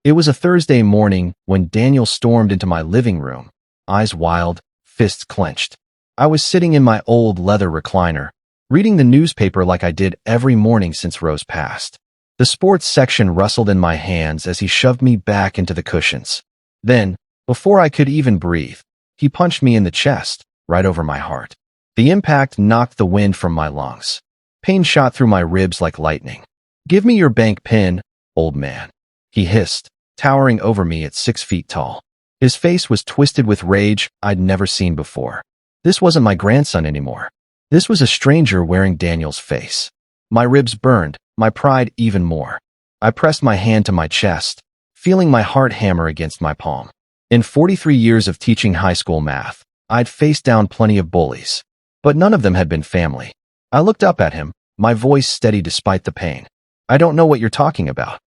It was a Thursday morning when Daniel stormed into my living room, eyes wild, fists clenched. I was sitting in my old leather recliner, reading the newspaper like I did every morning since Rose passed. The sports section rustled in my hands as he shoved me back into the cushions. Then, before I could even breathe, he punched me in the chest, right over my heart. The impact knocked the wind from my lungs. Pain shot through my ribs like lightning. "Give me your bank pin, old man," he hissed, towering over me at 6 feet tall. His face was twisted with rage I'd never seen before. This wasn't my grandson anymore. This was a stranger wearing Daniel's face. My ribs burned, my pride even more. I pressed my hand to my chest, feeling my heart hammer against my palm. In 43 years of teaching high school math, I'd faced down plenty of bullies, but none of them had been family. I looked up at him, my voice steady despite the pain. "I don't know what you're talking about."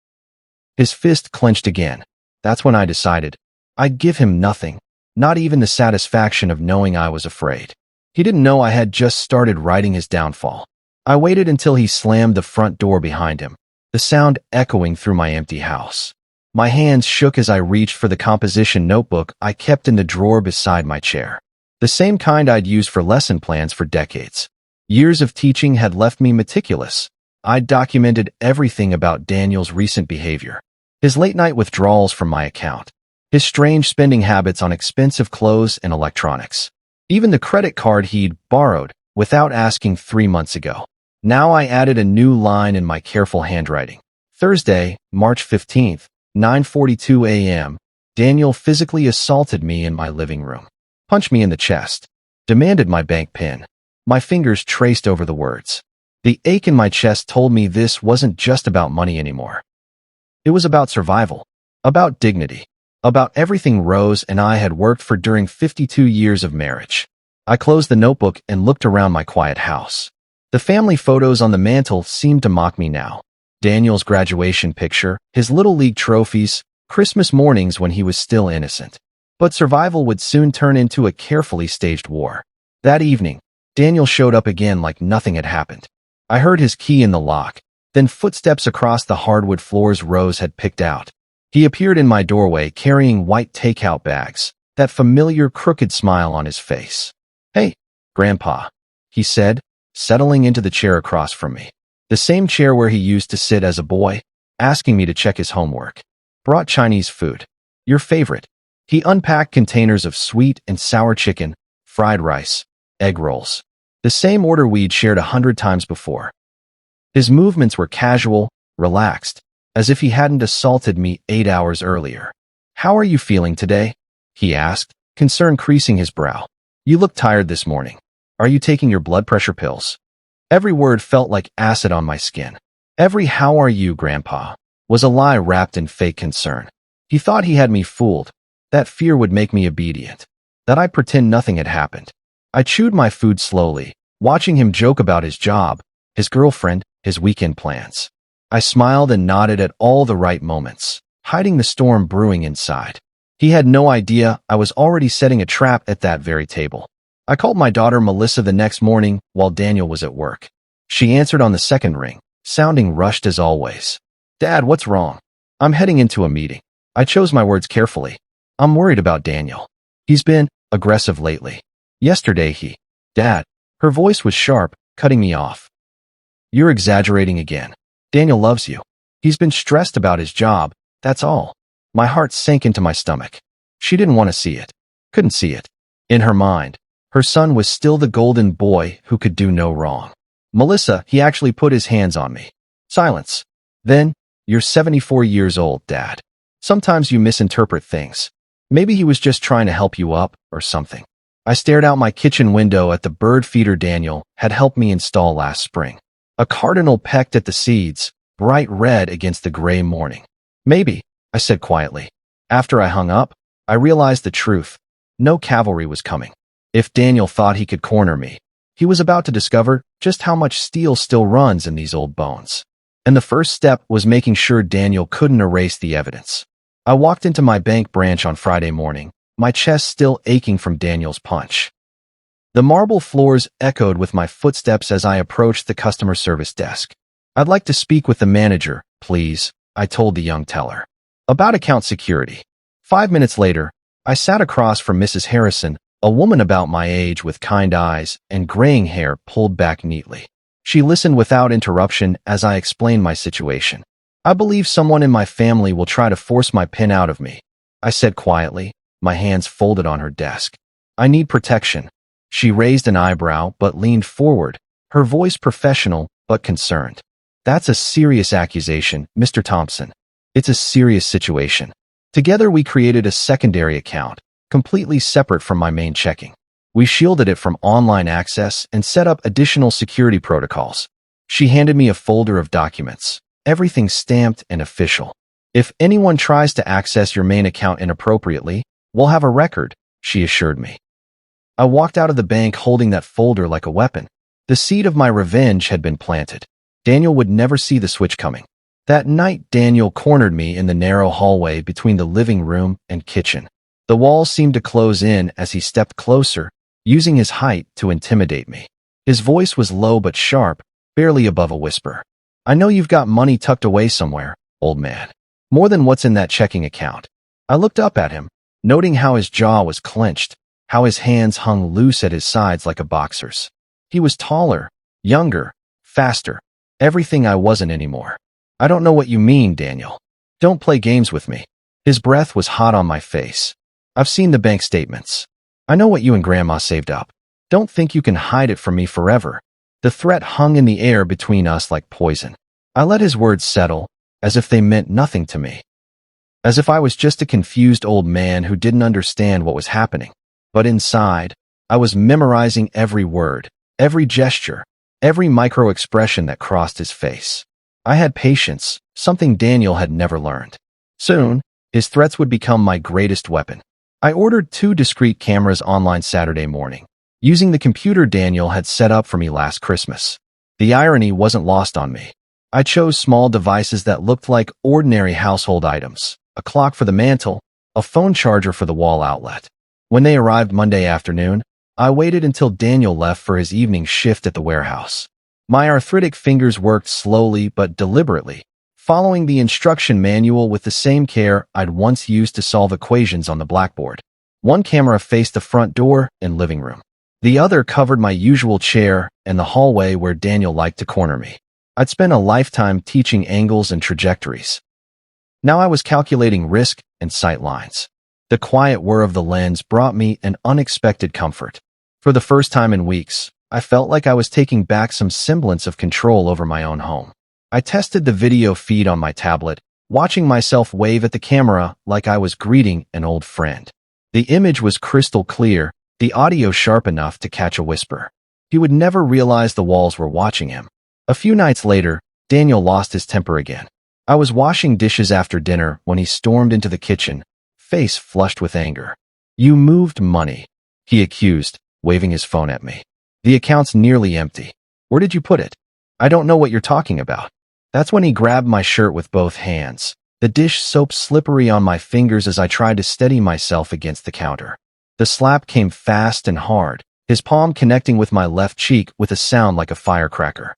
His fist clenched again. That's when I decided I'd give him nothing, not even the satisfaction of knowing I was afraid. He didn't know I had just started writing his downfall. I waited until he slammed the front door behind him, the sound echoing through my empty house. My hands shook as I reached for the composition notebook I kept in the drawer beside my chair. The same kind I'd used for lesson plans for decades. Years of teaching had left me meticulous. I'd documented everything about Daniel's recent behavior. His late-night withdrawals from my account. His strange spending habits on expensive clothes and electronics. Even the credit card he'd borrowed without asking 3 months ago. Now I added a new line in my careful handwriting. Thursday, March 15th, 9:42 a.m., Daniel physically assaulted me in my living room. Punched me in the chest. Demanded my bank pin. My fingers traced over the words. The ache in my chest told me this wasn't just about money anymore. It was about survival, about dignity, about everything Rose and I had worked for during 52 years of marriage. I closed the notebook and looked around my quiet house. The family photos on the mantle seemed to mock me now. Daniel's graduation picture, his Little League trophies, Christmas mornings when he was still innocent. But survival would soon turn into a carefully staged war. That evening, Daniel showed up again like nothing had happened. I heard his key in the lock, then footsteps across the hardwood floors Rose had picked out. He appeared in my doorway carrying white takeout bags, that familiar crooked smile on his face. "Hey, Grandpa," he said, settling into the chair across from me. The same chair where he used to sit as a boy, asking me to check his homework. "Brought Chinese food. Your favorite." He unpacked containers of sweet and sour chicken, fried rice, egg rolls. The same order we'd shared 100 times before. His movements were casual, relaxed, as if he hadn't assaulted me 8 hours earlier. "How are you feeling today?" he asked, concern creasing his brow. "You look tired this morning. Are you taking your blood pressure pills?" Every word felt like acid on my skin. Every "how are you, Grandpa?" was a lie wrapped in fake concern. He thought he had me fooled, that fear would make me obedient, that I'd pretend nothing had happened. I chewed my food slowly, watching him joke about his job, his girlfriend, his weekend plans. I smiled and nodded at all the right moments, hiding the storm brewing inside. He had no idea I was already setting a trap at that very table. I called my daughter Melissa the next morning while Daniel was at work. She answered on the second ring, sounding rushed as always. "Dad, what's wrong?" "I'm heading into a meeting." I chose my words carefully. "I'm worried about Daniel. He's been aggressive lately. Yesterday Dad." Her voice was sharp, cutting me off. "You're exaggerating again. Daniel loves you. He's been stressed about his job, that's all." My heart sank into my stomach. She didn't want to see it. Couldn't see it. In her mind, her son was still the golden boy who could do no wrong. "Melissa, he actually put his hands on me." Silence. Then, "You're 74 years old, Dad. Sometimes you misinterpret things. Maybe he was just trying to help you up, or something." I stared out my kitchen window at the bird feeder Daniel had helped me install last spring. A cardinal pecked at the seeds, bright red against the gray morning. "Maybe," I said quietly. After I hung up, I realized the truth. No cavalry was coming. If Daniel thought he could corner me, he was about to discover just how much steel still runs in these old bones. And the first step was making sure Daniel couldn't erase the evidence. I walked into my bank branch on Friday morning, my chest still aching from Daniel's punch. The marble floors echoed with my footsteps as I approached the customer service desk. "I'd like to speak with the manager, please," I told the young teller. About account security. 5 minutes later, I sat across from Mrs. Harrison, a woman about my age with kind eyes and graying hair pulled back neatly. She listened without interruption as I explained my situation. I believe someone in my family will try to force my PIN out of me, I said quietly, my hands folded on her desk. I need protection. She raised an eyebrow but leaned forward, her voice professional but concerned. That's a serious accusation, Mr. Thompson. It's a serious situation. Together we created a secondary account, completely separate from my main checking. We shielded it from online access and set up additional security protocols. She handed me a folder of documents, everything stamped and official. If anyone tries to access your main account inappropriately, we'll have a record, she assured me. I walked out of the bank holding that folder like a weapon. The seed of my revenge had been planted. Daniel would never see the switch coming. That night, Daniel cornered me in the narrow hallway between the living room and kitchen. The walls seemed to close in as he stepped closer, using his height to intimidate me. His voice was low but sharp, barely above a whisper. I know you've got money tucked away somewhere, old man. More than what's in that checking account. I looked up at him, noting how his jaw was clenched, how his hands hung loose at his sides like a boxer's. He was taller, younger, faster, everything I wasn't anymore. I don't know what you mean, Daniel. Don't play games with me. His breath was hot on my face. I've seen the bank statements. I know what you and Grandma saved up. Don't think you can hide it from me forever. The threat hung in the air between us like poison. I let his words settle, as if they meant nothing to me. As if I was just a confused old man who didn't understand what was happening. But inside, I was memorizing every word, every gesture, every micro-expression that crossed his face. I had patience, something Daniel had never learned. Soon, his threats would become my greatest weapon. I ordered 2 discrete cameras online Saturday morning, using the computer Daniel had set up for me last Christmas. The irony wasn't lost on me. I chose small devices that looked like ordinary household items, a clock for the mantle, a phone charger for the wall outlet. When they arrived Monday afternoon, I waited until Daniel left for his evening shift at the warehouse. My arthritic fingers worked slowly but deliberately, following the instruction manual with the same care I'd once used to solve equations on the blackboard. One camera faced the front door and living room. The other covered my usual chair and the hallway where Daniel liked to corner me. I'd spent a lifetime teaching angles and trajectories. Now I was calculating risk and sight lines. The quiet whir of the lens brought me an unexpected comfort. For the first time in weeks, I felt like I was taking back some semblance of control over my own home. I tested the video feed on my tablet, watching myself wave at the camera like I was greeting an old friend. The image was crystal clear, the audio sharp enough to catch a whisper. He would never realize the walls were watching him. A few nights later, Daniel lost his temper again. I was washing dishes after dinner when he stormed into the kitchen, face flushed with anger. "You moved money," he accused, waving his phone at me. "The account's nearly empty. Where did you put it?" "I don't know what you're talking about." That's when he grabbed my shirt with both hands, the dish soap slippery on my fingers as I tried to steady myself against the counter. The slap came fast and hard, his palm connecting with my left cheek with a sound like a firecracker.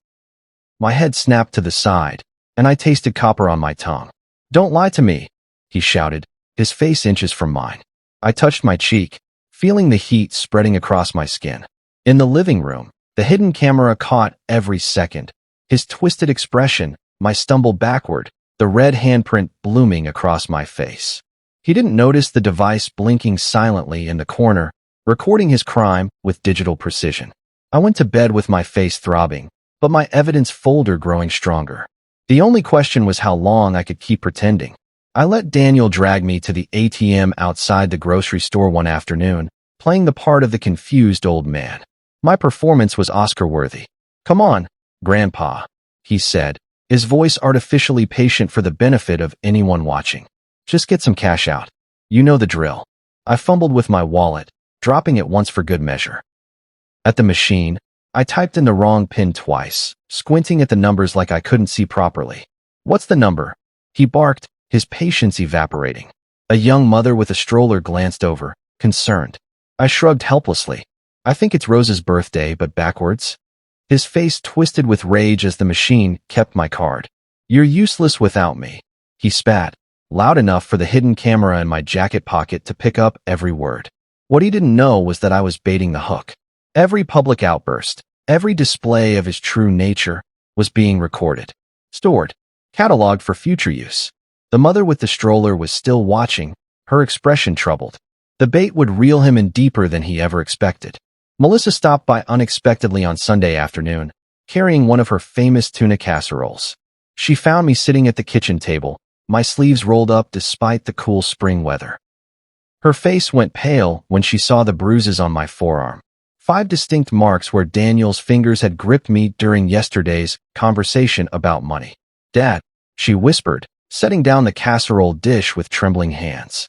My head snapped to the side, and I tasted copper on my tongue. "Don't lie to me," he shouted, his face inches from mine. I touched my cheek, feeling the heat spreading across my skin. In the living room, the hidden camera caught every second. His twisted expression, my stumble backward, the red handprint blooming across my face. He didn't notice the device blinking silently in the corner, recording his crime with digital precision. I went to bed with my face throbbing, but my evidence folder growing stronger. The only question was how long I could keep pretending. I let Daniel drag me to the ATM outside the grocery store one afternoon, playing the part of the confused old man. My performance was Oscar-worthy. "Come on, Grandpa," he said, his voice artificially patient for the benefit of anyone watching. "Just get some cash out. You know the drill." I fumbled with my wallet, dropping it once for good measure. At the machine, I typed in the wrong PIN twice, squinting at the numbers like I couldn't see properly. "What's the number?" he barked, his patience evaporating. A young mother with a stroller glanced over, concerned. I shrugged helplessly. "I think it's Rose's birthday, but backwards." His face twisted with rage as the machine kept my card. "You're useless without me," he spat, loud enough for the hidden camera in my jacket pocket to pick up every word. What he didn't know was that I was baiting the hook. Every public outburst, every display of his true nature was being recorded, stored, cataloged for future use. The mother with the stroller was still watching, her expression troubled. The bait would reel him in deeper than he ever expected. Melissa stopped by unexpectedly on Sunday afternoon, carrying one of her famous tuna casseroles. She found me sitting at the kitchen table, my sleeves rolled up despite the cool spring weather. Her face went pale when she saw the bruises on my forearm. 5 distinct marks where Daniel's fingers had gripped me during yesterday's conversation about money. "Dad," she whispered, setting down the casserole dish with trembling hands.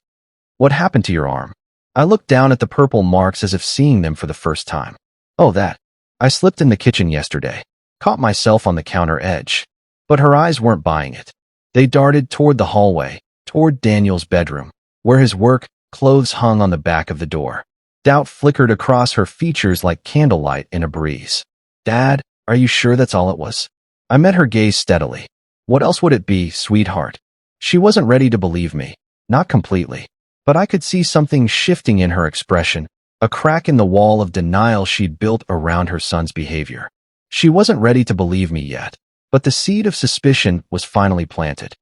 "What happened to your arm?" I looked down at the purple marks as if seeing them for the first time. "Oh, that. I slipped in the kitchen yesterday. Caught myself on the counter edge." But her eyes weren't buying it. They darted toward the hallway, toward Daniel's bedroom, where his work clothes hung on the back of the door. Doubt flickered across her features like candlelight in a breeze. "Dad, are you sure that's all it was?" I met her gaze steadily. "What else would it be, sweetheart?" She wasn't ready to believe me, not completely. But I could see something shifting in her expression, a crack in the wall of denial she'd built around her son's behavior. She wasn't ready to believe me yet, but the seed of suspicion was finally planted.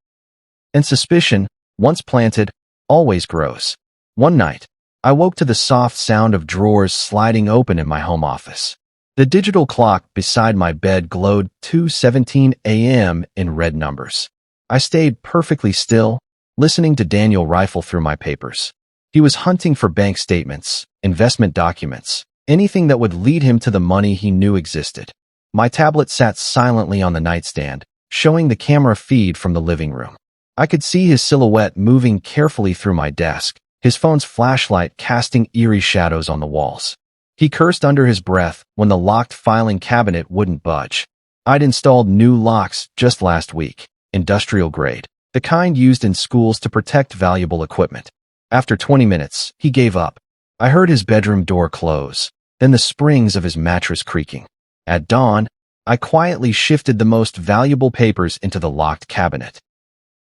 And suspicion, once planted, always grows. One night, I woke to the soft sound of drawers sliding open in my home office. The digital clock beside my bed glowed 2:17 a.m. in red numbers. I stayed perfectly still, listening to Daniel rifle through my papers. He was hunting for bank statements, investment documents, anything that would lead him to the money he knew existed. My tablet sat silently on the nightstand, showing the camera feed from the living room. I could see his silhouette moving carefully through my desk, his phone's flashlight casting eerie shadows on the walls. He cursed under his breath when the locked filing cabinet wouldn't budge. I'd installed new locks just last week, industrial grade, the kind used in schools to protect valuable equipment. After 20 minutes, he gave up. I heard his bedroom door close, then the springs of his mattress creaking. At dawn, I quietly shifted the most valuable papers into the locked cabinet.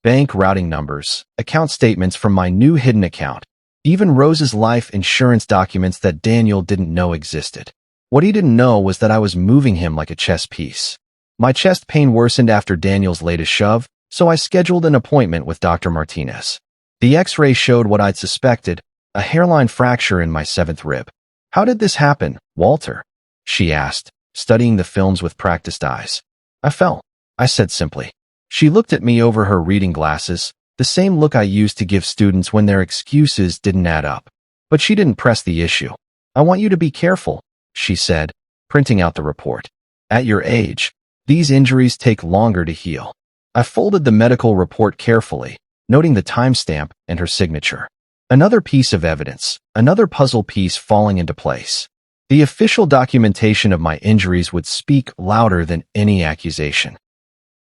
Bank routing numbers, account statements from my new hidden account, even Rose's life insurance documents that Daniel didn't know existed. What he didn't know was that I was moving him like a chess piece. My chest pain worsened after Daniel's latest shove, so I scheduled an appointment with Dr. Martinez. The X-ray showed what I'd suspected, a hairline fracture in my 7th rib. "How did this happen, Walter?" she asked, studying the films with practiced eyes. "I fell," I said simply. She looked at me over her reading glasses, the same look I used to give students when their excuses didn't add up. But she didn't press the issue. "I want you to be careful," she said, printing out the report. "At your age, these injuries take longer to heal." I folded the medical report carefully, noting the timestamp and her signature. Another piece of evidence, another puzzle piece falling into place. The official documentation of my injuries would speak louder than any accusation.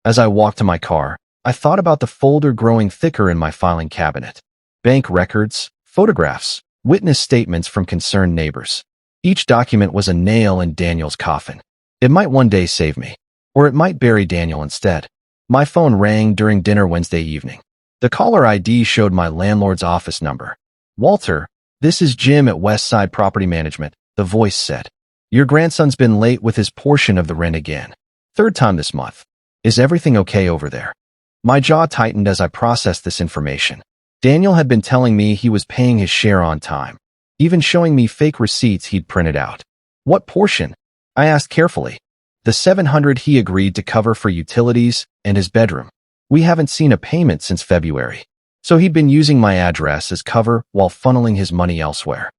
As I walked to my car, I thought about the folder growing thicker in my filing cabinet. Bank records, photographs, witness statements from concerned neighbors. Each document was a nail in Daniel's coffin. It might one day save me, or it might bury Daniel instead. My phone rang during dinner Wednesday evening. The caller ID showed my landlord's office number. "Walter, this is Jim at Westside Property Management," the voice said. "Your grandson's been late with his portion of the rent again. 3rd time this month. Is everything okay over there?" My jaw tightened as I processed this information. Daniel had been telling me he was paying his share on time, even showing me fake receipts he'd printed out. "What portion?" I asked carefully. "The $700 he agreed to cover for utilities and his bedroom. We haven't seen a payment since February. So he'd been using my address as cover while funneling his money elsewhere.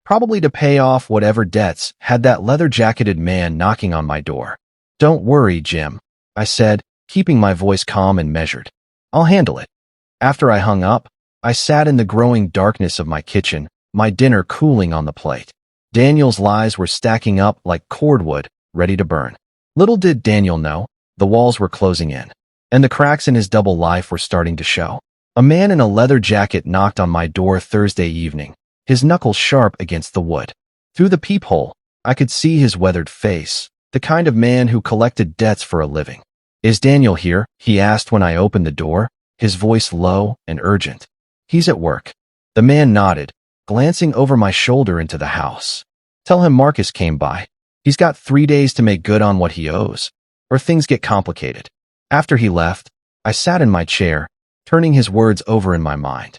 Probably to pay off whatever debts had that leather-jacketed man knocking on my door. "Don't worry, Jim," I said, keeping my voice calm and measured. "I'll handle it." After I hung up, I sat in the growing darkness of my kitchen, my dinner cooling on the plate. Daniel's lies were stacking up like cordwood, ready to burn. Little did Daniel know, the walls were closing in, and the cracks in his double life were starting to show. A man in a leather jacket knocked on my door Thursday evening, his knuckles sharp against the wood. Through the peephole, I could see his weathered face, the kind of man who collected debts for a living. "Is Daniel here?" he asked when I opened the door, his voice low and urgent. "He's at work." The man nodded, glancing over my shoulder into the house. "Tell him Marcus came by. He's got 3 days to make good on what he owes, or things get complicated." After he left, I sat in my chair, turning his words over in my mind.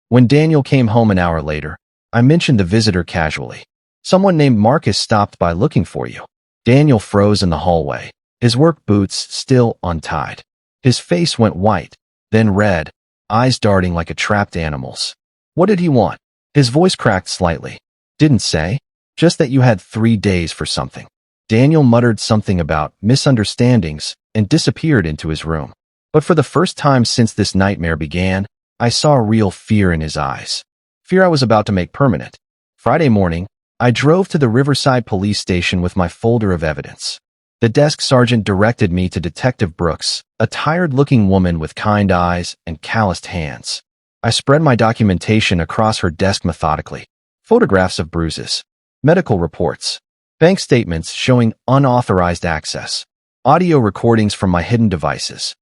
When Daniel came home an hour later, I mentioned the visitor casually. "Someone named Marcus stopped by looking for you." Daniel froze in the hallway, his work boots still untied. His face went white, then red, eyes darting like a trapped animal's. "What did he want?" His voice cracked slightly. "Didn't say. Just that you had 3 days for something." Daniel muttered something about misunderstandings and disappeared into his room. But for the first time since this nightmare began, I saw real fear in his eyes. Fear I was about to make permanent. Friday morning, I drove to the Riverside police station with my folder of evidence. The desk sergeant directed me to Detective Brooks, a tired-looking woman with kind eyes and calloused hands. I spread my documentation across her desk methodically. Photographs of bruises, medical reports, bank statements showing unauthorized access, audio recordings from my hidden devices.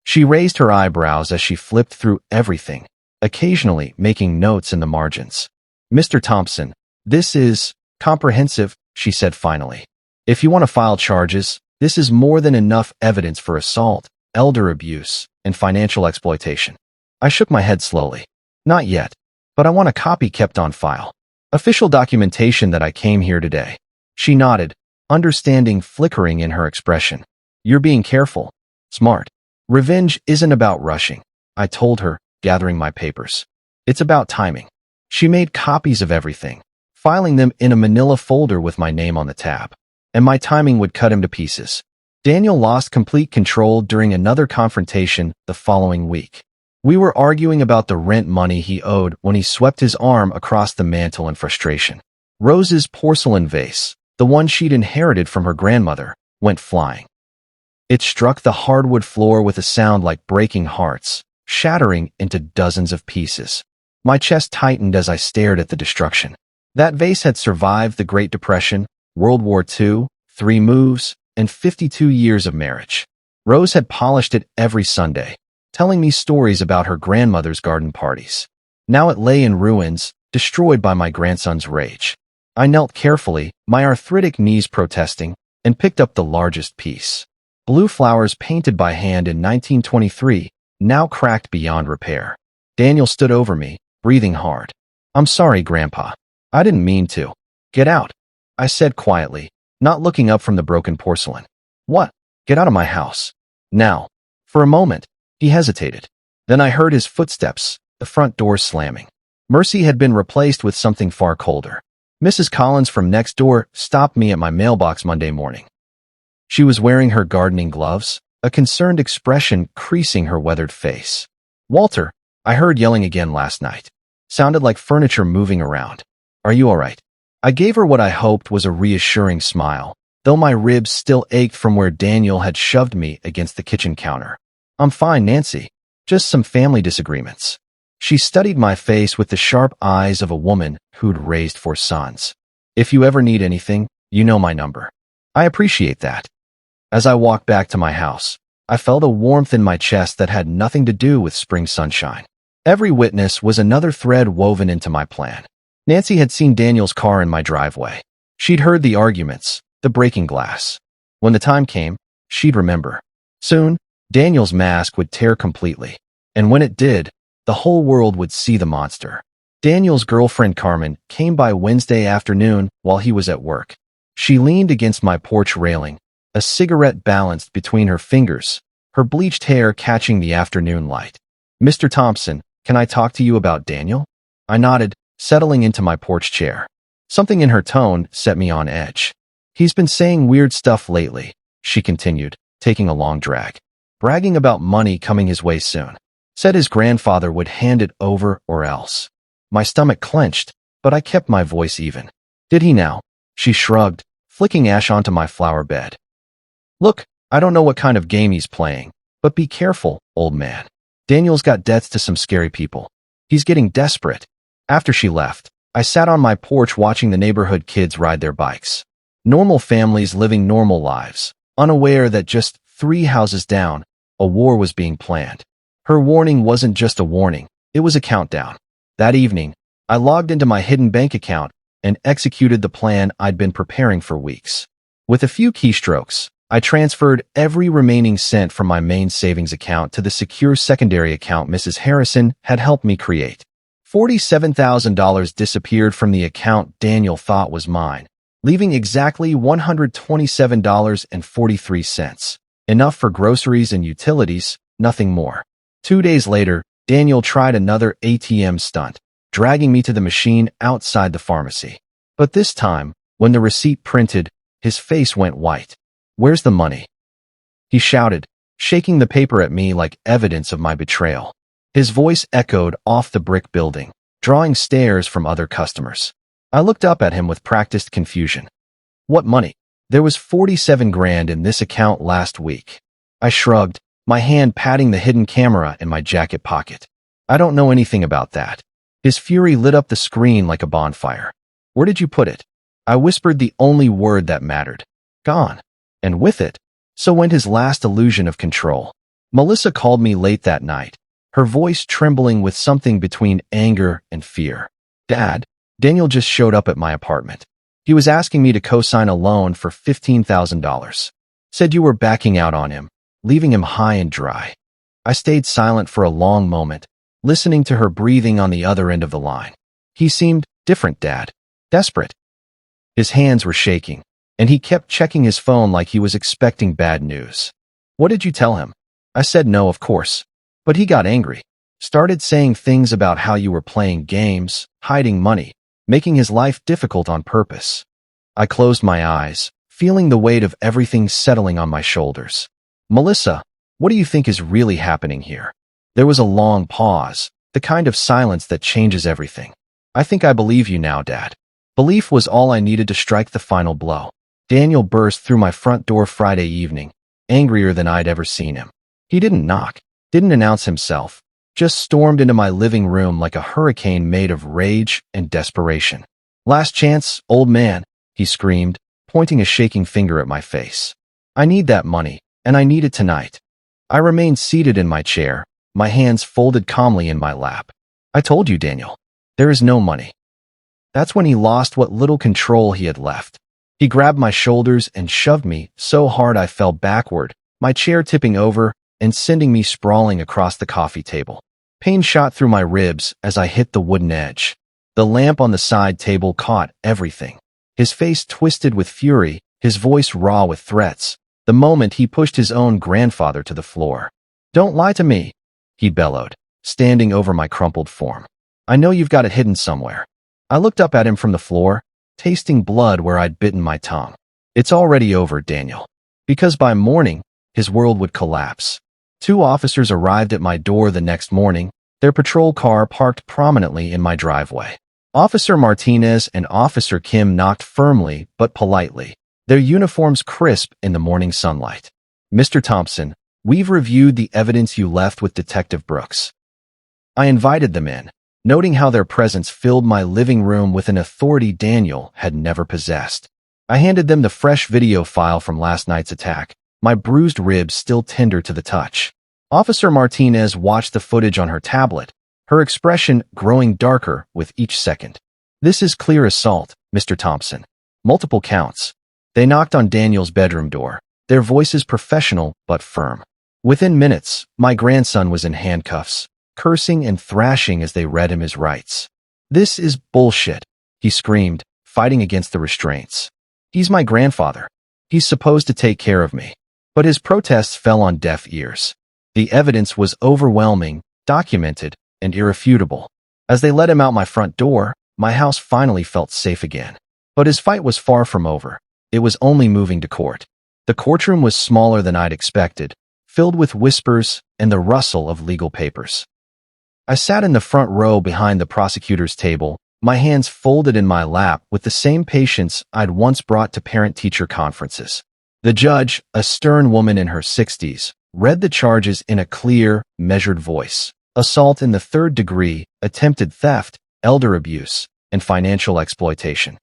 She raised her eyebrows as she flipped through everything, occasionally making notes in the margins. "Mr. Thompson, this is comprehensive," she said finally. "If you want to file charges, this is more than enough evidence for assault, elder abuse, and financial exploitation." I shook my head slowly. "Not yet, but I want a copy kept on file. Official documentation that I came here today." She nodded, understanding flickering in her expression. "You're being careful. Smart. Revenge isn't about rushing," I told her, gathering my papers. "It's about timing." She made copies of everything, filing them in a manila folder with my name on the tab. And my timing would cut him to pieces. Daniel lost complete control during another confrontation the following week. We were arguing about the rent money he owed when he swept his arm across the mantel in frustration. Rose's porcelain vase, the one she'd inherited from her grandmother, went flying. It struck the hardwood floor with a sound like breaking hearts, shattering into dozens of pieces. My chest tightened as I stared at the destruction. That vase had survived the Great Depression, World War II, 3 moves, and 52 years of marriage. Rose had polished it every Sunday, telling me stories about her grandmother's garden parties. Now it lay in ruins, destroyed by my grandson's rage. I knelt carefully, my arthritic knees protesting, and picked up the largest piece. Blue flowers painted by hand in 1923, now cracked beyond repair. Daniel stood over me, breathing hard. "I'm sorry, Grandpa. I didn't mean to." "Get out," I said quietly, not looking up from the broken porcelain. "What?" "Get out of my house. Now." For a moment, he hesitated. Then I heard his footsteps, the front door slamming. Mercy had been replaced with something far colder. Mrs. Collins from next door stopped me at my mailbox Monday morning. She was wearing her gardening gloves, a concerned expression creasing her weathered face. "Walter," I heard yelling again last night. Sounded like furniture moving around. "Are you all right?" I gave her what I hoped was a reassuring smile, though my ribs still ached from where Daniel had shoved me against the kitchen counter. "I'm fine, Nancy. Just some family disagreements." She studied my face with the sharp eyes of a woman who'd raised 4 sons. "If you ever need anything, you know my number." "I appreciate that." As I walked back to my house, I felt a warmth in my chest that had nothing to do with spring sunshine. Every witness was another thread woven into my plan. Nancy had seen Daniel's car in my driveway. She'd heard the arguments, the breaking glass. When the time came, she'd remember. Soon, Daniel's mask would tear completely, and when it did, the whole world would see the monster. Daniel's girlfriend Carmen came by Wednesday afternoon while he was at work. She leaned against my porch railing, a cigarette balanced between her fingers, her bleached hair catching the afternoon light. "Mr. Thompson, can I talk to you about Daniel?" I nodded, settling into my porch chair. Something in her tone set me on edge. "He's been saying weird stuff lately," she continued, taking a long drag. "Bragging about money coming his way soon. Said his grandfather would hand it over or else." My stomach clenched, but I kept my voice even. "Did he now?" She shrugged, flicking ash onto my flower bed. "Look, I don't know what kind of game he's playing, but be careful, old man. Daniel's got debts to some scary people. He's getting desperate." After she left, I sat on my porch watching the neighborhood kids ride their bikes. Normal families living normal lives, unaware that just 3 houses down, a war was being planned. Her warning wasn't just a warning, it was a countdown. That evening, I logged into my hidden bank account and executed the plan I'd been preparing for weeks. With a few keystrokes, I transferred every remaining cent from my main savings account to the secure secondary account Mrs. Harrison had helped me create. $47,000 disappeared from the account Daniel thought was mine, leaving exactly $127.43. Enough for groceries and utilities, nothing more. 2 days later, Daniel tried another ATM stunt, dragging me to the machine outside the pharmacy. But this time, when the receipt printed, his face went white. "Where's the money?" he shouted, shaking the paper at me like evidence of my betrayal. His voice echoed off the brick building, drawing stares from other customers. I looked up at him with practiced confusion. "What money? There was 47 grand in this account last week." I shrugged, my hand patting the hidden camera in my jacket pocket. "I don't know anything about that." His fury lit up the screen like a bonfire. "Where did you put it?" I whispered the only word that mattered. "Gone." And with it, so went his last illusion of control. Melissa called me late that night, her voice trembling with something between anger and fear. "Dad, Daniel just showed up at my apartment. He was asking me to co-sign a loan for $15,000. Said you were backing out on him, leaving him high and dry." I stayed silent for a long moment, listening to her breathing on the other end of the line. "He seemed different, Dad. Desperate." His hands were shaking, and he kept checking his phone like he was expecting bad news. "What did you tell him?" I said no, of course. But he got angry. Started saying things about how you were playing games, hiding money, making his life difficult on purpose. I closed my eyes, feeling the weight of everything settling on my shoulders. "Melissa, what do you think is really happening here?" There was a long pause, the kind of silence that changes everything. "I think I believe you now, Dad." Belief was all I needed to strike the final blow. Daniel burst through my front door Friday evening, angrier than I'd ever seen him. He didn't knock, didn't announce himself, just stormed into my living room like a hurricane made of rage and desperation. "Last chance, old man," he screamed, pointing a shaking finger at my face. "I need that money, and I need it tonight." I remained seated in my chair, my hands folded calmly in my lap. "I told you, Daniel, there is no money." That's when he lost what little control he had left. He grabbed my shoulders and shoved me so hard I fell backward, my chair tipping over and sending me sprawling across the coffee table. Pain shot through my ribs as I hit the wooden edge. The lamp on the side table caught everything. His face twisted with fury, his voice raw with threats, the moment he pushed his own grandfather to the floor. "Don't lie to me," he bellowed, standing over my crumpled form. "I know you've got it hidden somewhere." I looked up at him from the floor, tasting blood where I'd bitten my tongue. "It's already over, Daniel." Because by morning, his world would collapse. 2 officers arrived at my door the next morning, their patrol car parked prominently in my driveway. Officer Martinez and Officer Kim knocked firmly but politely, their uniforms crisp in the morning sunlight. "Mr. Thompson, we've reviewed the evidence you left with Detective Brooks." I invited them in, noting how their presence filled my living room with an authority Daniel had never possessed. I handed them the fresh video file from last night's attack, my bruised ribs still tender to the touch. Officer Martinez watched the footage on her tablet, her expression growing darker with each second. "This is clear assault, Mr. Thompson. Multiple counts." They knocked on Daniel's bedroom door, their voices professional but firm. Within minutes, my grandson was in handcuffs, cursing and thrashing as they read him his rights. "This is bullshit," he screamed, fighting against the restraints. "He's my grandfather. He's supposed to take care of me." But his protests fell on deaf ears. The evidence was overwhelming, documented, and irrefutable. As they let him out my front door, my house finally felt safe again. But his fight was far from over. It was only moving to court. The courtroom was smaller than I'd expected, filled with whispers and the rustle of legal papers. I sat in the front row behind the prosecutor's table, my hands folded in my lap with the same patience I'd once brought to parent-teacher conferences. The judge, a stern woman in her 60s, read the charges in a clear, measured voice. Assault in the 3rd degree, attempted theft, elder abuse, and financial exploitation.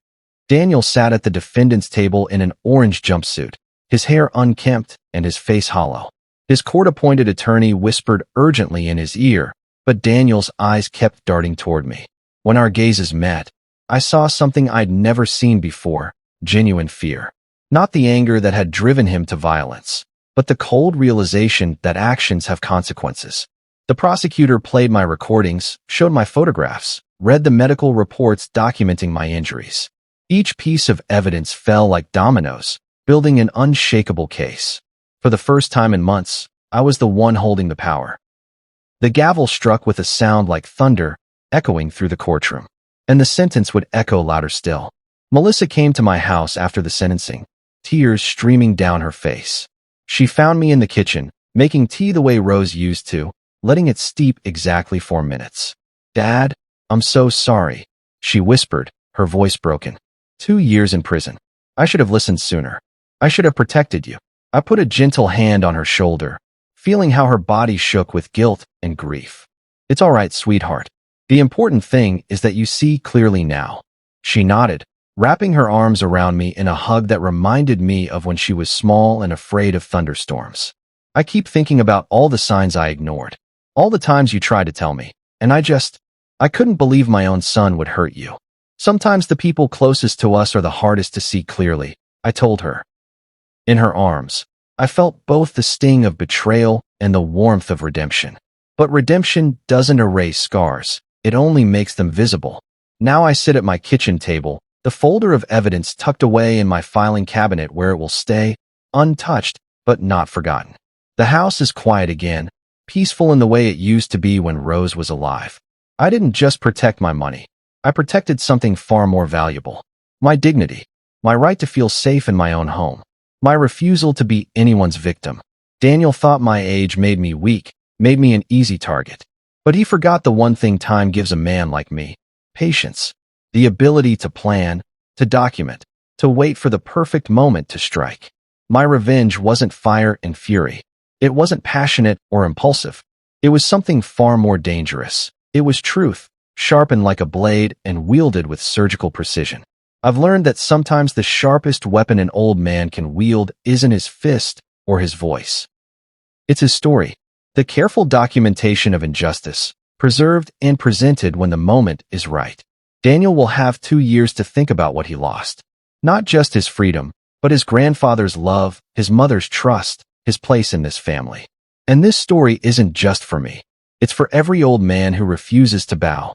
Daniel sat at the defendant's table in an orange jumpsuit, his hair unkempt and his face hollow. His court-appointed attorney whispered urgently in his ear, but Daniel's eyes kept darting toward me. When our gazes met, I saw something I'd never seen before, genuine fear. Not the anger that had driven him to violence, but the cold realization that actions have consequences. The prosecutor played my recordings, showed my photographs, read the medical reports documenting my injuries. Each piece of evidence fell like dominoes, building an unshakable case. For the first time in months, I was the one holding the power. The gavel struck with a sound like thunder, echoing through the courtroom. And the sentence would echo louder still. Melissa came to my house after the sentencing, tears streaming down her face. She found me in the kitchen, making tea the way Rose used to, letting it steep exactly 4 minutes. "Dad, I'm so sorry," she whispered, her voice broken. 2 years in prison. I should have listened sooner. I should have protected you. I put a gentle hand on her shoulder, feeling how her body shook with guilt and grief. "It's all right, sweetheart. The important thing is that you see clearly now." She nodded, wrapping her arms around me in a hug that reminded me of when she was small and afraid of thunderstorms. "I keep thinking about all the signs I ignored, all the times you tried to tell me, and I couldn't believe my own son would hurt you. Sometimes the people closest to us are the hardest to see clearly," I told her. In her arms, I felt both the sting of betrayal and the warmth of redemption. But redemption doesn't erase scars. It only makes them visible. Now I sit at my kitchen table, the folder of evidence tucked away in my filing cabinet where it will stay, untouched but not forgotten. The house is quiet again, peaceful in the way it used to be when Rose was alive. I didn't just protect my money. I protected something far more valuable. My dignity. My right to feel safe in my own home. My refusal to be anyone's victim. Daniel thought my age made me weak, made me an easy target. But he forgot the one thing time gives a man like me: patience. The ability to plan, to document, to wait for the perfect moment to strike. My revenge wasn't fire and fury. It wasn't passionate or impulsive. It was something far more dangerous. It was truth, sharpened like a blade and wielded with surgical precision. I've learned that sometimes the sharpest weapon an old man can wield isn't his fist or his voice. It's his story. The careful documentation of injustice, preserved and presented when the moment is right. Daniel will have 2 years to think about what he lost. Not just his freedom, but his grandfather's love, his mother's trust, his place in this family. And this story isn't just for me. It's for every old man who refuses to bow,